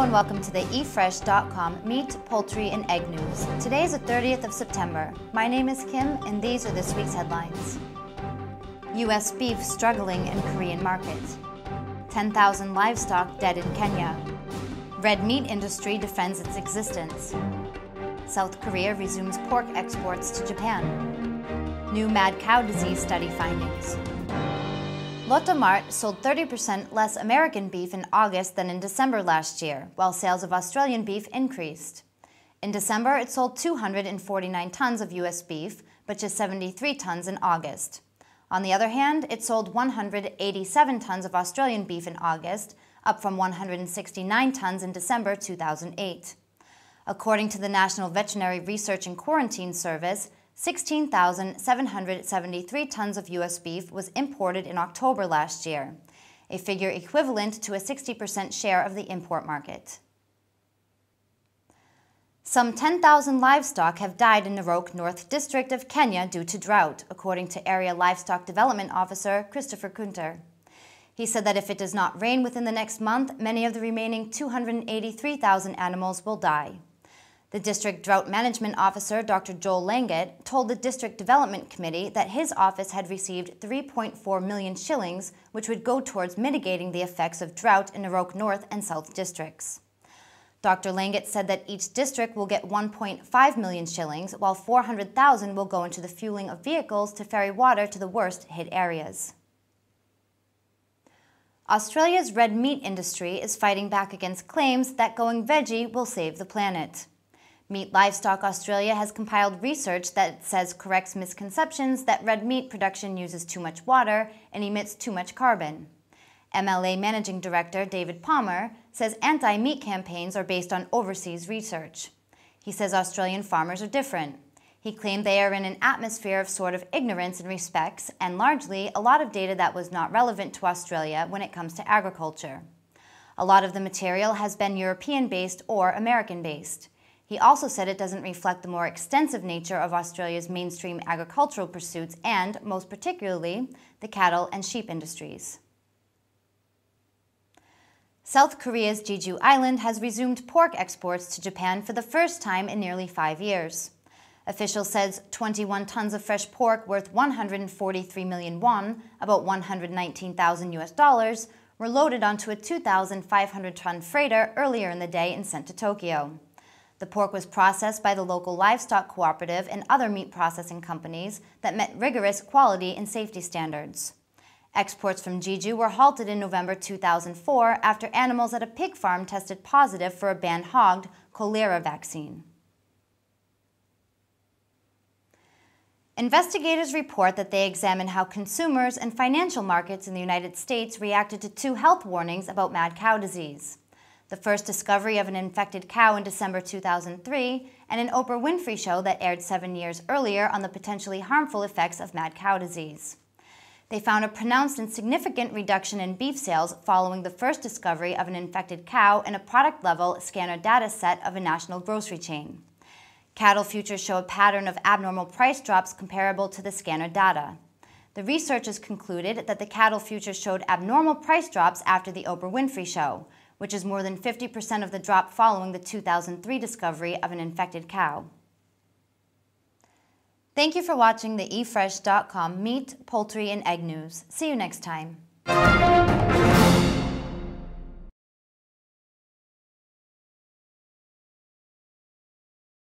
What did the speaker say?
Hello and welcome to the eFresh.com Meat, Poultry and Egg News. Today is the 30th of September. My name is Kim and these are this week's headlines. U.S. beef struggling in Korean market. 10,000 livestock dead in Kenya. Red meat industry defends its existence. South Korea resumes pork exports to Japan. New mad cow disease study findings. Lotte Mart sold 30% less American beef in August than in December last year, while sales of Australian beef increased. In December, it sold 249 tons of U.S. beef, but just 73 tons in August. On the other hand, it sold 187 tons of Australian beef in August, up from 169 tons in December 2008. According to the National Veterinary Research and Quarantine Service, 16,773 tons of U.S. beef was imported in October last year, a figure equivalent to a 60% share of the import market. Some 10,000 livestock have died in Narok North District of Kenya due to drought, according to Area Livestock Development Officer Christopher Kunter. He said that if it does not rain within the next month, many of the remaining 283,000 animals will die. The District Drought Management Officer, Dr. Joel Langet, told the District Development Committee that his office had received 3.4 million shillings, which would go towards mitigating the effects of drought in Narok North and South districts. Dr. Langet said that each district will get 1.5 million shillings, while 400,000 will go into the fueling of vehicles to ferry water to the worst hit areas. Australia's red meat industry is fighting back against claims that going veggie will save the planet. Meat Livestock Australia has compiled research that says corrects misconceptions that red meat production uses too much water and emits too much carbon. MLA Managing Director David Palmer says anti-meat campaigns are based on overseas research. He says Australian farmers are different. He claimed they are in an atmosphere of sort of ignorance in respects and largely a lot of data that was not relevant to Australia when it comes to agriculture. A lot of the material has been European-based or American-based. He also said it doesn't reflect the more extensive nature of Australia's mainstream agricultural pursuits and, most particularly, the cattle and sheep industries. South Korea's Jeju Island has resumed pork exports to Japan for the first time in nearly 5 years. Officials said 21 tons of fresh pork worth 143 million won, about $119,000 US, were loaded onto a 2,500-ton freighter earlier in the day and sent to Tokyo. The pork was processed by the local livestock cooperative and other meat processing companies that met rigorous quality and safety standards. Exports from Jeju were halted in November 2004 after animals at a pig farm tested positive for a banned-hogged cholera vaccine. Investigators report that they examined how consumers and financial markets in the United States reacted to two health warnings about mad cow disease. The first discovery of an infected cow in December 2003, and an Oprah Winfrey show that aired 7 years earlier on the potentially harmful effects of mad cow disease. They found a pronounced and significant reduction in beef sales following the first discovery of an infected cow in a product-level scanner data set of a national grocery chain. Cattle futures show a pattern of abnormal price drops comparable to the scanner data. The researchers concluded that the cattle futures showed abnormal price drops after the Oprah Winfrey show, which is more than 50% of the drop following the 2003 discovery of an infected cow. Thank you for watching the eFresh.com Meat, Poultry and Egg News. See you next time.